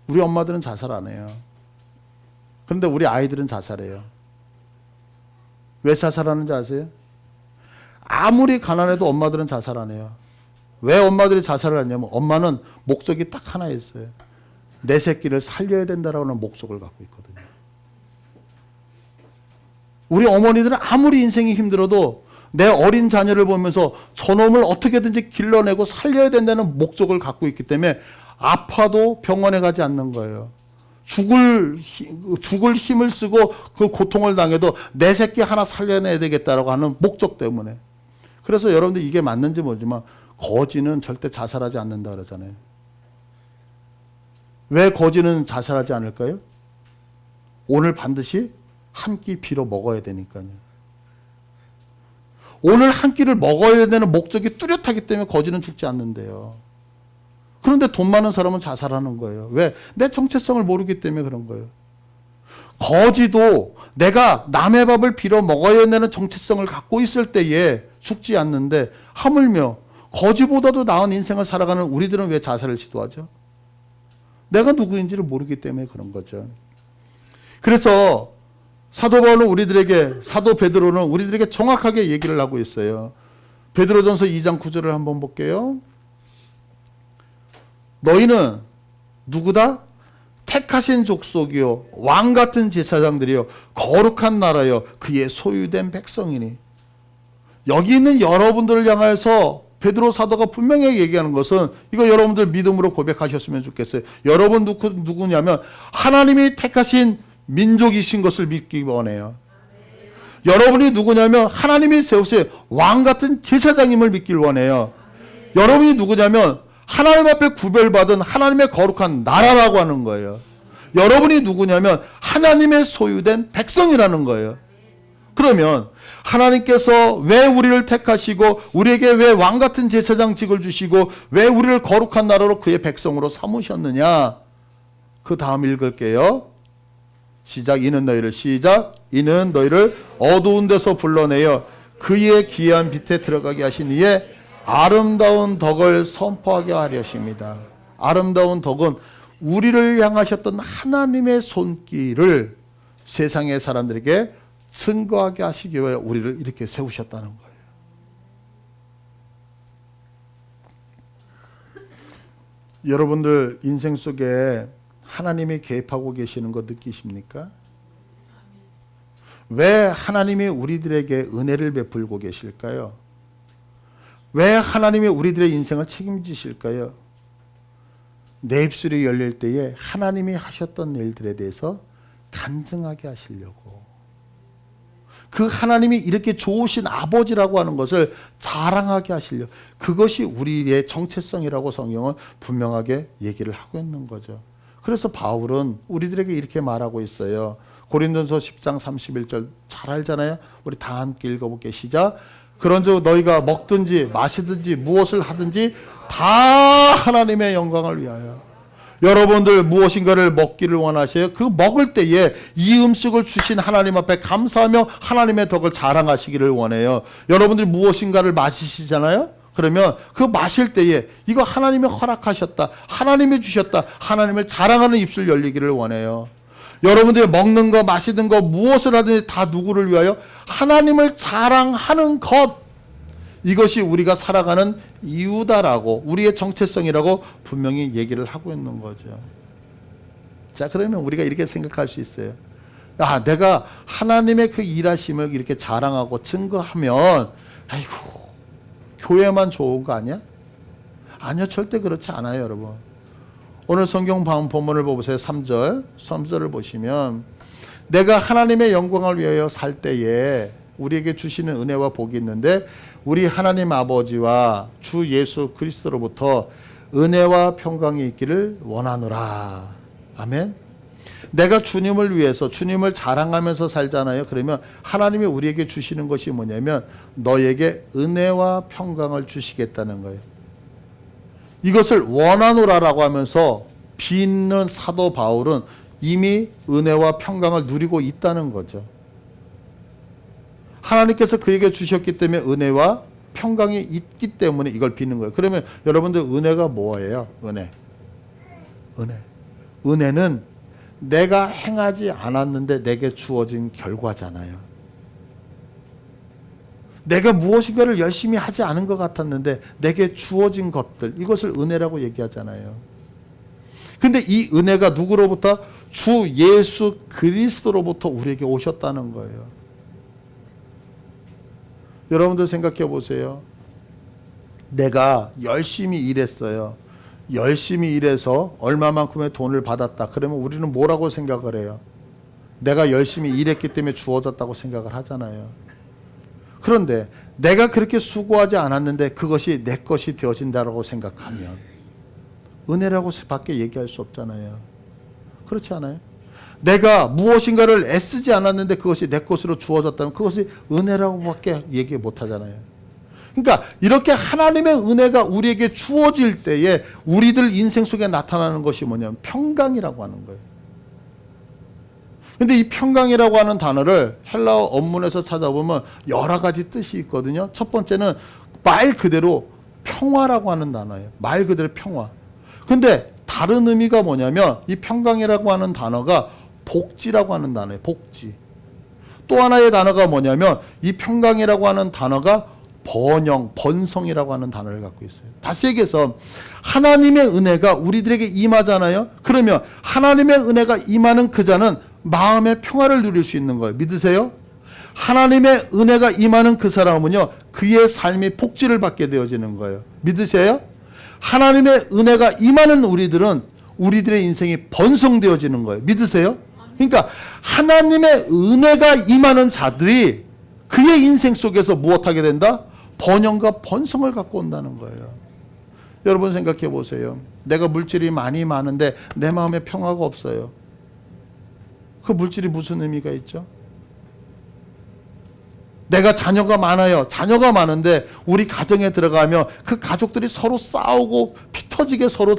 우리 엄마들은 자살 안 해요. 그런데 우리 아이들은 자살해요. 왜 자살하는지 아세요? 아무리 가난해도 엄마들은 자살 안 해요. 왜 엄마들이 자살을 하냐면 엄마는 목적이 딱 하나 있어요. 내 새끼를 살려야 된다라는 목적을 갖고 있거든요. 우리 어머니들은 아무리 인생이 힘들어도 내 어린 자녀를 보면서 저놈을 어떻게든지 길러내고 살려야 된다는 목적을 갖고 있기 때문에 아파도 병원에 가지 않는 거예요. 죽을 힘을 쓰고 그 고통을 당해도 내 새끼 하나 살려내야 되겠다라고 하는 목적 때문에. 그래서 여러분들 이게 맞는지 모르지만 거지는 절대 자살하지 않는다 그러잖아요. 왜 거지는 자살하지 않을까요? 오늘 반드시 한 끼 빌어 먹어야 되니까요. 오늘 한 끼를 먹어야 되는 목적이 뚜렷하기 때문에 거지는 죽지 않는데요. 그런데 돈 많은 사람은 자살하는 거예요. 왜? 내 정체성을 모르기 때문에 그런 거예요. 거지도 내가 남의 밥을 빌어 먹어야 되는 정체성을 갖고 있을 때에 죽지 않는데 하물며 거지보다도 나은 인생을 살아가는 우리들은 왜 자살을 시도하죠? 내가 누구인지를 모르기 때문에 그런 거죠. 그래서 사도 바울은 우리들에게, 사도 베드로는 우리들에게 정확하게 얘기를 하고 있어요. 베드로전서 2장 9절을 한번 볼게요. 너희는 누구다? 택하신 족속이요 왕같은 제사장들이요 거룩한 나라요 그의 소유된 백성이니. 여기 있는 여러분들을 향해서 베드로 사도가 분명히 얘기하는 것은, 이거 여러분들 믿음으로 고백하셨으면 좋겠어요. 여러분 누구냐면 하나님이 택하신 민족이신 것을 믿기 원해요. 여러분이 누구냐면 하나님이 세우신 왕같은 제사장임을 믿길 원해요. 여러분이 누구냐면 하나님 앞에 구별받은 하나님의 거룩한 나라라고 하는 거예요. 여러분이 누구냐면 하나님의 소유된 백성이라는 거예요. 그러면 하나님께서 왜 우리를 택하시고 우리에게 왜 왕같은 제사장직을 주시고 왜 우리를 거룩한 나라로 그의 백성으로 삼으셨느냐? 그 다음 읽을게요. 시작. 이는 너희를 어두운 데서 불러내어 그의 귀한 빛에 들어가게 하신 이에 아름다운 덕을 선포하게 하려십니다. 아름다운 덕은 우리를 향하셨던 하나님의 손길을 세상의 사람들에게 증거하게 하시기 위해 우리를 이렇게 세우셨다는 거예요. 여러분들 인생 속에 하나님이 개입하고 계시는 거 느끼십니까? 왜 하나님이 우리들에게 은혜를 베풀고 계실까요? 왜 하나님이 우리들의 인생을 책임지실까요? 내 입술이 열릴 때에 하나님이 하셨던 일들에 대해서 간증하게 하시려고, 그 하나님이 이렇게 좋으신 아버지라고 하는 것을 자랑하게 하시려고, 그것이 우리의 정체성이라고 성경은 분명하게 얘기를 하고 있는 거죠. 그래서 바울은 우리들에게 이렇게 말하고 있어요. 고린도전서 10장 31절 잘 알잖아요. 우리 다 함께 읽어볼게요. 시작. 그런즉 너희가 먹든지 마시든지 무엇을 하든지 다 하나님의 영광을 위하여. 여러분들 무엇인가를 먹기를 원하셔요. 그 먹을 때에 이 음식을 주신 하나님 앞에 감사하며 하나님의 덕을 자랑하시기를 원해요. 여러분들이 무엇인가를 마시시잖아요. 그러면 그 마실 때에 이거 하나님이 허락하셨다, 하나님이 주셨다, 하나님을 자랑하는 입술 열리기를 원해요. 여러분들이 먹는 거 마시는 거 무엇을 하든지 다 누구를 위하여? 하나님을 자랑하는 것. 이것이 우리가 살아가는 이유다라고, 우리의 정체성이라고 분명히 얘기를 하고 있는 거죠. 자, 그러면 우리가 이렇게 생각할 수 있어요. 아, 내가 하나님의 그 일하심을 이렇게 자랑하고 증거하면 아이고 교회만 좋은 거 아니야? 아니요, 절대 그렇지 않아요, 여러분. 오늘 성경 본문을 보세요. 3절을 보시면 내가 하나님의 영광을 위하여 살 때에 우리에게 주시는 은혜와 복이 있는데 우리 하나님 아버지와 주 예수 그리스도로부터 은혜와 평강이 있기를 원하노라. 아멘. 내가 주님을 위해서 주님을 자랑하면서 살잖아요. 그러면 하나님이 우리에게 주시는 것이 뭐냐면 너에게 은혜와 평강을 주시겠다는 거예요. 이것을 원하노라라고 하면서 빚는 사도 바울은 이미 은혜와 평강을 누리고 있다는 거죠. 하나님께서 그에게 주셨기 때문에 은혜와 평강이 있기 때문에 이걸 빚는 거예요. 그러면 여러분들 은혜가 뭐예요? 은혜. 은혜는 내가 행하지 않았는데 내게 주어진 결과잖아요. 내가 무엇인가를 열심히 하지 않은 것 같았는데 내게 주어진 것들, 이것을 은혜라고 얘기하잖아요. 근데 이 은혜가 누구로부터? 주 예수 그리스도로부터 우리에게 오셨다는 거예요. 여러분들 생각해 보세요. 내가 열심히 일했어요. 열심히 일해서 얼마만큼의 돈을 받았다. 그러면 우리는 뭐라고 생각을 해요? 내가 열심히 일했기 때문에 주어졌다고 생각을 하잖아요. 그런데 내가 그렇게 수고하지 않았는데 그것이 내 것이 되어진다고 생각하면 은혜라고 밖에 얘기할 수 없잖아요. 그렇지 않아요? 내가 무엇인가를 애쓰지 않았는데 그것이 내 것으로 주어졌다면 그것이 은혜라고 밖에 얘기 못 하잖아요. 그러니까 이렇게 하나님의 은혜가 우리에게 주어질 때에 우리들 인생 속에 나타나는 것이 뭐냐면 평강이라고 하는 거예요. 근데 이 평강이라고 하는 단어를 헬라어 원문에서 찾아보면 여러 가지 뜻이 있거든요. 첫 번째는 말 그대로 평화라고 하는 단어예요. 말 그대로 평화. 근데 다른 의미가 뭐냐면 이 평강이라고 하는 단어가 복지라고 하는 단어예요. 복지. 또 하나의 단어가 뭐냐면 이 평강이라고 하는 단어가 번영, 번성이라고 하는 단어를 갖고 있어요. 다시 얘기해서 하나님의 은혜가 우리들에게 임하잖아요. 그러면 하나님의 은혜가 임하는 그 자는 마음의 평화를 누릴 수 있는 거예요. 믿으세요? 하나님의 은혜가 임하는 그 사람은요, 그의 삶이 복지를 받게 되어지는 거예요. 믿으세요? 하나님의 은혜가 임하는 우리들은 우리들의 인생이 번성되어지는 거예요. 믿으세요? 그러니까 하나님의 은혜가 임하는 자들이 그의 인생 속에서 무엇하게 된다? 번영과 번성을 갖고 온다는 거예요. 여러분 생각해 보세요. 내가 물질이 많이 많은데 내 마음에 평화가 없어요. 그 물질이 무슨 의미가 있죠? 내가 자녀가 많아요. 자녀가 많은데 우리 가정에 들어가면 그 가족들이 서로 싸우고 피 터지게 서로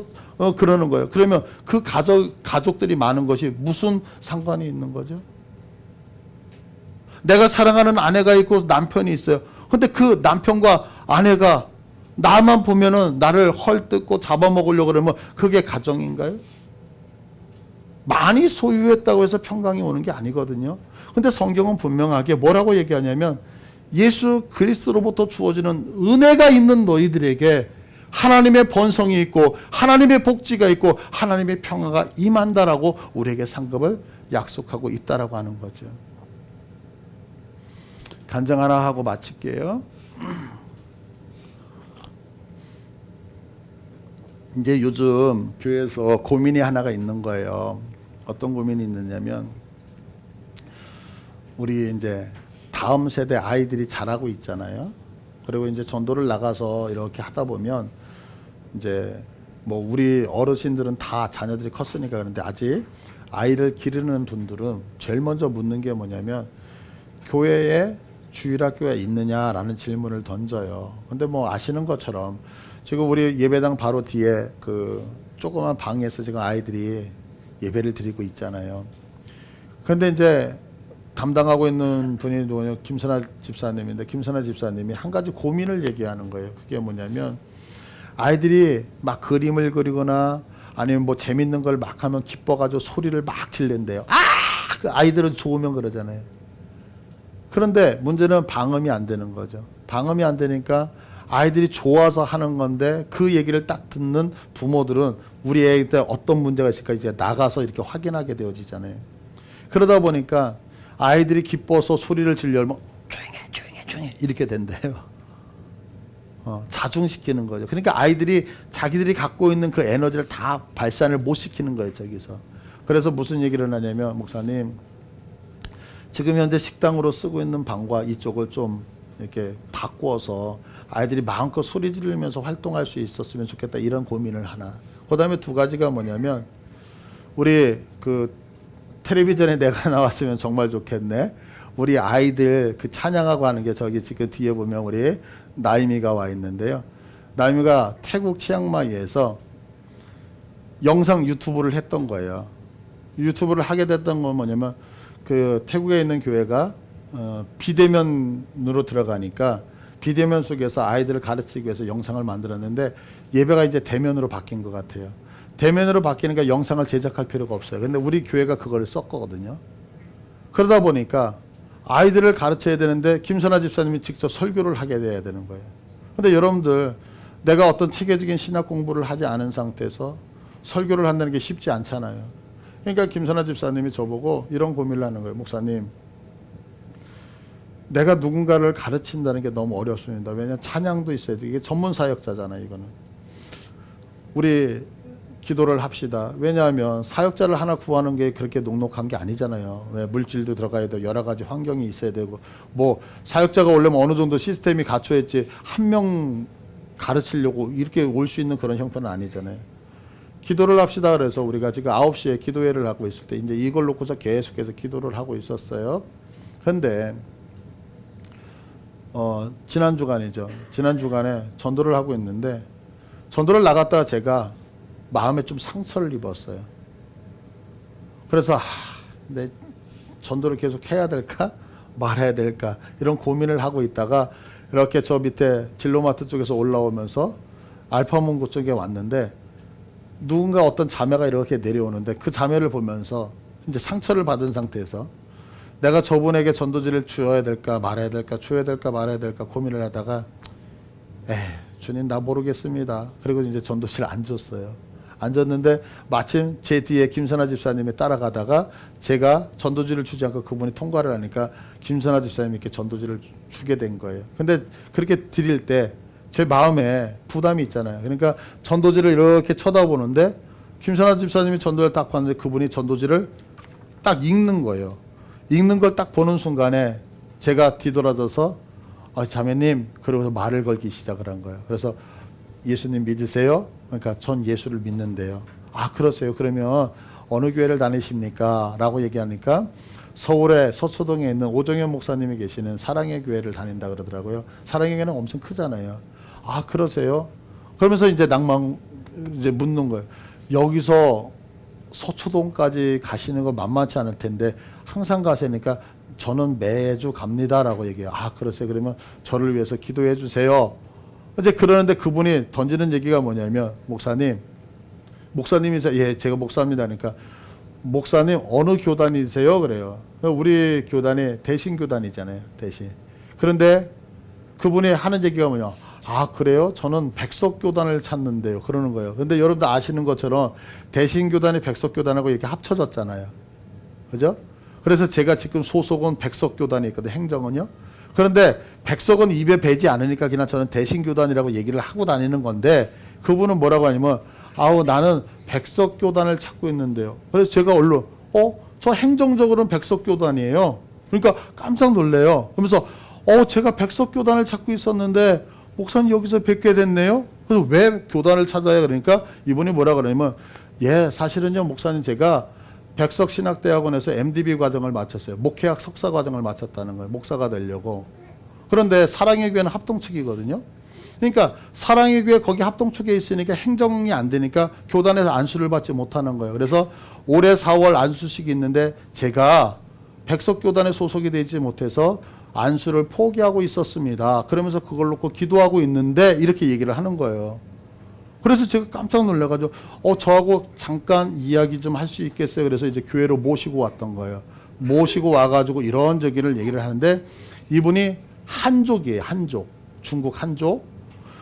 그러는 거예요. 그러면 그 가족들이 많은 것이 무슨 상관이 있는 거죠? 내가 사랑하는 아내가 있고 남편이 있어요. 근데 그 남편과 아내가 나만 보면은 나를 헐뜯고 잡아먹으려고 그러면 그게 가정인가요? 많이 소유했다고 해서 평강이 오는 게 아니거든요. 근데 성경은 분명하게 뭐라고 얘기하냐면 예수 그리스도로부터 주어지는 은혜가 있는 너희들에게 하나님의 번성이 있고 하나님의 복지가 있고 하나님의 평화가 임한다라고 우리에게 상급을 약속하고 있다라고 하는 거죠. 간증 하나 하고 마칠게요. 이제 요즘 교회에서 고민이 하나가 있는 거예요. 어떤 고민이 있느냐면 우리 이제 다음 세대 아이들이 자라고 있잖아요. 그리고 이제 전도를 나가서 이렇게 하다 보면 이제 뭐 우리 어르신들은 다 자녀들이 컸으니까 그런데 아직 아이를 기르는 분들은 제일 먼저 묻는 게 뭐냐면 교회에 주일학교에 있느냐라는 질문을 던져요. 근데 뭐 아시는 것처럼 지금 우리 예배당 바로 뒤에 그 조그만 방에서 지금 아이들이 예배를 드리고 있잖아요. 그런데 이제 담당하고 있는 분이 누구냐? 김선아 집사님인데 김선아 집사님이 한 가지 고민을 얘기하는 거예요. 그게 뭐냐면 아이들이 막 그림을 그리거나 아니면 뭐 재밌는 걸 막 하면 기뻐가지고 소리를 막 질른대요. 아! 그 아이들은 좋으면 그러잖아요. 그런데 문제는 방음이 안 되는 거죠. 방음이 안 되니까 아이들이 좋아서 하는 건데 그 얘기를 딱 듣는 부모들은 우리 애들 어떤 문제가 있을까 이제 나가서 이렇게 확인하게 되어지잖아요. 그러다 보니까 아이들이 기뻐서 소리를 지르면 조용해 이렇게 된대요. 자중시키는 거죠. 그러니까 아이들이 자기들이 갖고 있는 그 에너지를 다 발산을 못 시키는 거예요, 저기서. 그래서 무슨 얘기를 하냐면 목사님 지금 현재 식당으로 쓰고 있는 방과 이쪽을 좀 이렇게 바꾸어서 아이들이 마음껏 소리 지르면서 활동할 수 있었으면 좋겠다 이런 고민을 하나. 그 다음에 두 가지가 뭐냐면 우리 그 텔레비전에 내가 나왔으면 정말 좋겠네. 우리 아이들 그 찬양하고 하는 게 저기 지금 뒤에 보면 우리 나이미가 와 있는데요. 남이가 태국 치앙마이에서 영상 유튜브를 했던 거예요. 유튜브를 하게 됐던 건 뭐냐면 그 태국에 있는 교회가 비대면으로 들어가니까 비대면 속에서 아이들을 가르치기 위해서 영상을 만들었는데 예배가 이제 대면으로 바뀐 것 같아요. 대면으로 바뀌니까 영상을 제작할 필요가 없어요. 근데 우리 교회가 그걸 썼거든요. 그러다 보니까 아이들을 가르쳐야 되는데 김선아 집사님이 직접 설교를 하게 돼야 되는 거예요. 근데 여러분들 내가 어떤 체계적인 신학 공부를 하지 않은 상태에서 설교를 한다는 게 쉽지 않잖아요. 그러니까 김선아 집사님이 저보고 이런 고민을 하는 거예요. 목사님, 내가 누군가를 가르친다는 게 너무 어렵습니다. 왜냐하면 찬양도 있어야 돼. 이게 전문 사역자잖아요. 이거는. 우리 기도를 합시다. 왜냐하면 사역자를 하나 구하는 게 그렇게 녹록한 게 아니잖아요. 왜 물질도 들어가야 되고 여러 가지 환경이 있어야 되고 뭐 사역자가 오려면 어느 정도 시스템이 갖춰야지 한 명 가르치려고 이렇게 올 수 있는 그런 형편은 아니잖아요. 기도를 합시다. 그래서 우리가 지금 9시에 기도회를 하고 있을 때 이제 이걸 놓고서 계속해서 기도를 하고 있었어요. 그런데 지난 주간이죠. 지난 주간에 전도를 하고 있는데 전도를 나갔다가 제가 마음에 좀 상처를 입었어요. 그래서 내 전도를 계속 해야 될까 말아야 될까 이런 고민을 하고 있다가 이렇게 저 밑에 진로마트 쪽에서 올라오면서 알파문고 쪽에 왔는데 누군가 어떤 자매가 이렇게 내려오는데 그 자매를 보면서 이제 상처를 받은 상태에서 내가 저분에게 전도지를 주어야 될까 말아야 될까 줘야 될까 말아야 될까 고민을 하다가 주님 나 모르겠습니다. 그리고 이제 전도지를 안 줬어요. 안 줬는데 마침 제 뒤에 김선아 집사님이 따라가다가 제가 전도지를 주지 않고 그분이 통과를 하니까 김선아 집사님이 이렇게 전도지를 주게 된 거예요. 근데 그렇게 드릴 때 제 마음에 부담이 있잖아요. 그러니까 전도지를 이렇게 쳐다보는데 김선아 집사님이 전도를 딱 봤는데 그분이 전도지를 딱 읽는 거예요. 읽는 걸 딱 보는 순간에 제가 뒤돌아져서 자매님 그러고서 말을 걸기 시작을 한 거예요. 그래서 예수님 믿으세요? 그러니까 전 예수를 믿는데요. 아 그러세요? 그러면 어느 교회를 다니십니까? 라고 얘기하니까 서울의 서초동에 있는 오정현 목사님이 계시는 사랑의 교회를 다닌다 그러더라고요. 사랑의 교회는 엄청 크잖아요. 아 그러세요? 그러면서 이제 이제 묻는 거예요. 여기서 서초동까지 가시는 거 만만치 않을 텐데 항상 가시니까 저는 매주 갑니다라고 얘기해요. 아 그러세요? 그러면 저를 위해서 기도해 주세요. 이제 그러는데 그분이 던지는 얘기가 뭐냐면 목사님이세요? 예, 제가 목사입니다. 그러니까 목사님 어느 교단이세요? 그래요. 우리 교단이 대신교단이잖아요. 대신. 그런데 그분이 하는 얘기가 뭐냐? 아 그래요? 저는 백석교단을 찾는데요. 그러는 거예요. 근데 여러분들 아시는 것처럼 대신교단이 백석교단하고 이렇게 합쳐졌잖아요. 그죠? 그래서 제가 지금 소속은 백석교단이 있거든요. 행정은요. 그런데 백석은 입에 배지 않으니까 그냥 저는 대신교단이라고 얘기를 하고 다니는 건데 그분은 뭐라고 하냐면 나는 백석교단을 찾고 있는데요. 그래서 제가 얼른 저 행정적으로는 백석교단이에요. 그러니까 깜짝 놀래요. 그러면서 제가 백석교단을 찾고 있었는데 목사님 여기서 뵙게 됐네요. 그래서 왜 교단을 찾아요? 그러니까 이분이 뭐라 그러냐면 사실은요 목사님 제가 백석신학대학원에서 MDB 과정을 마쳤어요. 목회학 석사 과정을 마쳤다는 거예요. 목사가 되려고. 그런데 사랑의 교회는 합동측이거든요. 그러니까 사랑의 교회 거기 합동측에 있으니까 행정이 안 되니까 교단에서 안수를 받지 못하는 거예요. 그래서 올해 4월 안수식이 있는데 제가 백석교단에 소속이 되지 못해서 안수를 포기하고 있었습니다. 그러면서 그걸 놓고 기도하고 있는데 이렇게 얘기를 하는 거예요. 그래서 제가 깜짝 놀라가지고 저하고 잠깐 이야기 좀 할 수 있겠어요? 그래서 이제 교회로 모시고 왔던 거예요. 모시고 와가지고 이런 저기를 얘기를 하는데 이분이 한족이에요. 한족. 중국 한족.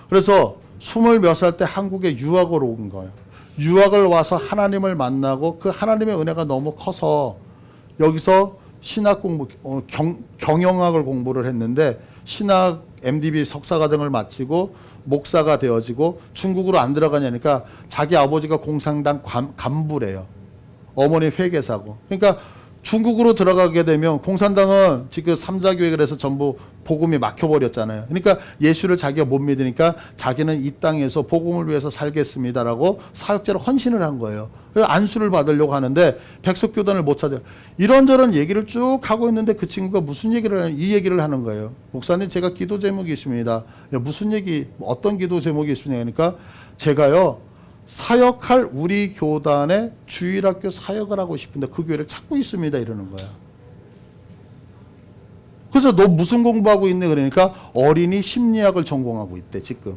그래서 20몇 살 때 한국에 유학을 온 거예요. 유학을 와서 하나님을 만나고 그 하나님의 은혜가 너무 커서 여기서 신학 공부, 경영학을 공부를 했는데 신학 MDB 석사과정을 마치고 목사가 되어지고 중국으로 안 들어가냐니까 자기 아버지가 공산당 간부래요. 어머니 회계사고. 그러니까 중국으로 들어가게 되면 공산당은 지금 삼자교회를 해서 전부 복음이 막혀버렸잖아요. 그러니까 예수를 자기가 못 믿으니까 자기는 이 땅에서 복음을 위해서 살겠습니다라고 사역자로 헌신을 한 거예요. 그래서 안수를 받으려고 하는데 백석교단을 못 찾아요. 이런저런 얘기를 쭉 하고 있는데 그 친구가 무슨 얘기를 하냐, 이 얘기를 하는 거예요. 목사님, 제가 기도 제목이 있습니다. 무슨 얘기, 어떤 기도 제목이 있습니까? 그러니까 제가요, 사역할 우리 교단의 주일학교 사역을 하고 싶은데 그 교회를 찾고 있습니다. 이러는 거야. 그래서 너 무슨 공부하고 있네? 그러니까 어린이 심리학을 전공하고 있대, 지금.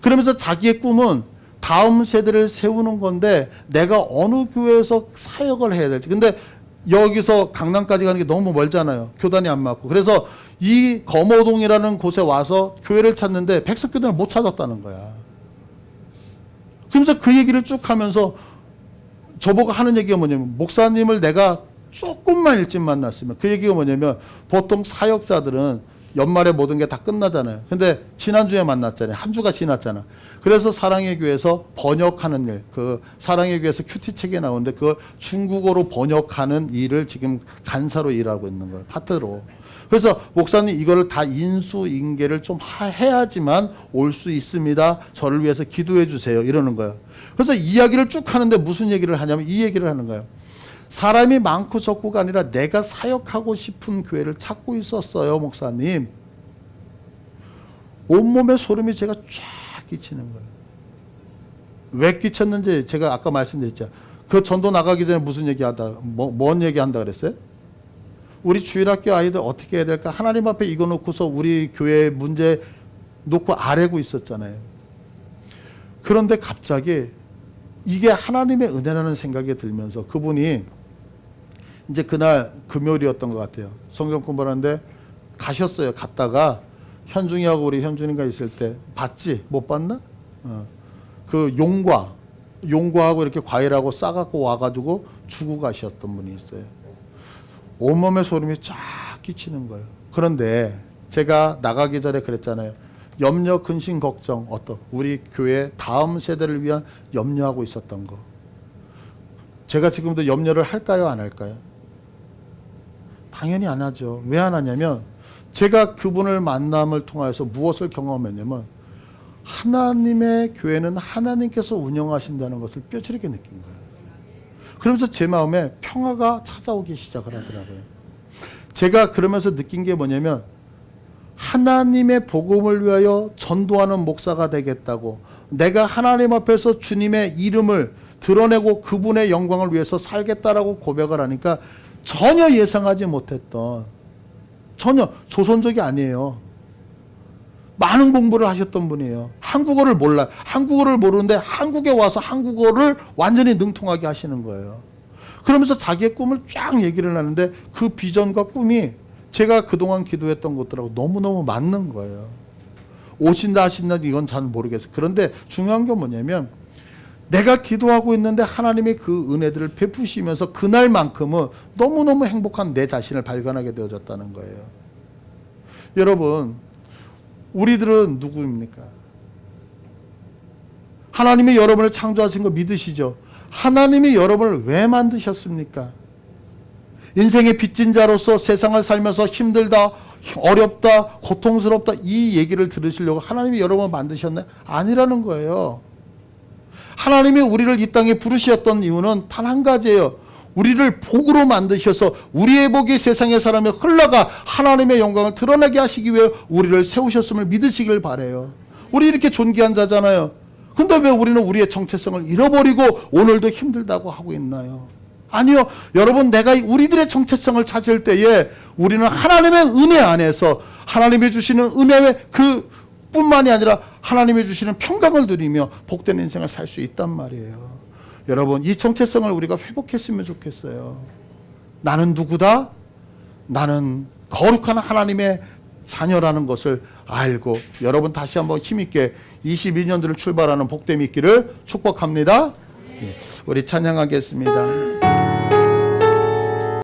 그러면서 자기의 꿈은 다음 세대를 세우는 건데 내가 어느 교회에서 사역을 해야 될지. 근데 여기서 강남까지 가는 게 너무 멀잖아요. 교단이 안 맞고. 그래서 이 검호동이라는 곳에 와서 교회를 찾는데 백석교단을 못 찾았다는 거야. 그러면서 그 얘기를 쭉 하면서 저보고 하는 얘기가 뭐냐면, 목사님을 내가 조금만 일찍 만났으면, 그 얘기가 뭐냐면, 보통 사역자들은 연말에 모든 게 다 끝나잖아요. 근데 지난주에 만났잖아요. 한 주가 지났잖아. 그래서 사랑의 교회에서 번역하는 일, 그 사랑의 교회에서 큐티 책에 나오는데 그걸 중국어로 번역하는 일을 지금 간사로 일하고 있는 거예요. 파트로. 그래서 목사님 이거를 다 인수인계를 좀 해야지만 올 수 있습니다. 저를 위해서 기도해 주세요. 이러는 거예요. 그래서 이야기를 쭉 하는데 무슨 얘기를 하냐면 이 얘기를 하는 거예요. 사람이 많고 적고가 아니라 내가 사역하고 싶은 교회를 찾고 있었어요, 목사님. 온몸에 소름이 제가 쫙 끼치는 거예요. 왜 끼쳤는지 제가 아까 말씀드렸죠. 그 전도 나가기 전에 무슨 얘기하다, 뭔 얘기한다 그랬어요? 우리 주일학교 아이들 어떻게 해야 될까? 하나님 앞에 이거 놓고서 우리 교회 문제 놓고 아뢰고 있었잖아요. 그런데 갑자기 이게 하나님의 은혜라는 생각이 들면서 그분이 이제 그날 금요일이었던 것 같아요. 성경 공부하는데 가셨어요. 갔다가 현중이하고 우리 현준이가 있을 때 봤지? 못 봤나? 그 용과하고 이렇게 과일하고 싸갖고 와가지고 주고 가셨던 분이 있어요. 온몸에 소름이 쫙 끼치는 거예요. 그런데 제가 나가기 전에 그랬잖아요. 염려, 근심, 걱정, 우리 교회 다음 세대를 위한 염려하고 있었던 거. 제가 지금도 염려를 할까요, 안 할까요? 당연히 안 하죠. 왜 안 하냐면 제가 그분을 만남을 통해서 무엇을 경험했냐면 하나님의 교회는 하나님께서 운영하신다는 것을 뼈저리게 느낀 거예요. 그러면서 제 마음에 평화가 찾아오기 시작을 하더라고요. 제가 그러면서 느낀 게 뭐냐면 하나님의 복음을 위하여 전도하는 목사가 되겠다고, 내가 하나님 앞에서 주님의 이름을 드러내고 그분의 영광을 위해서 살겠다라고 고백을 하니까 전혀 예상하지 못했던, 전혀 조선족이 아니에요. 많은 공부를 하셨던 분이에요. 한국어를 몰라요. 한국어를 모르는데 한국에 와서 한국어를 완전히 능통하게 하시는 거예요. 그러면서 자기의 꿈을 쫙 얘기를 하는데 그 비전과 꿈이 제가 그동안 기도했던 것들하고 너무너무 맞는 거예요. 오신다 하신다 이건 잘 모르겠어요. 그런데 중요한 게 뭐냐면 내가 기도하고 있는데 하나님이 그 은혜들을 베푸시면서 그날만큼은 너무너무 행복한 내 자신을 발견하게 되어졌다는 거예요. 여러분, 우리들은 누구입니까? 하나님이 여러분을 창조하신 거 믿으시죠? 하나님이 여러분을 왜 만드셨습니까? 인생의 빚진 자로서 세상을 살면서 힘들다, 어렵다, 고통스럽다 이 얘기를 들으시려고 하나님이 여러분을 만드셨나요? 아니라는 거예요. 하나님이 우리를 이 땅에 부르셨던 이유는 단 한 가지예요. 우리를 복으로 만드셔서 우리의 복이 세상의 사람에 흘러가 하나님의 영광을 드러나게 하시기 위해 우리를 세우셨음을 믿으시길 바라요. 우리 이렇게 존귀한 자잖아요. 근데 왜 우리는 우리의 정체성을 잃어버리고 오늘도 힘들다고 하고 있나요? 아니요. 여러분, 내가 우리들의 정체성을 찾을 때에 우리는 하나님의 은혜 안에서 하나님이 주시는 은혜의 그 뿐만이 아니라 하나님이 주시는 평강을 누리며 복된 인생을 살 수 있단 말이에요. 여러분, 이 정체성을 우리가 회복했으면 좋겠어요. 나는 누구다? 나는 거룩한 하나님의 자녀라는 것을 알고 여러분 다시 한번 힘있게 22년도를 출발하는 복됨이 있기를 축복합니다. 예, 우리 찬양하겠습니다.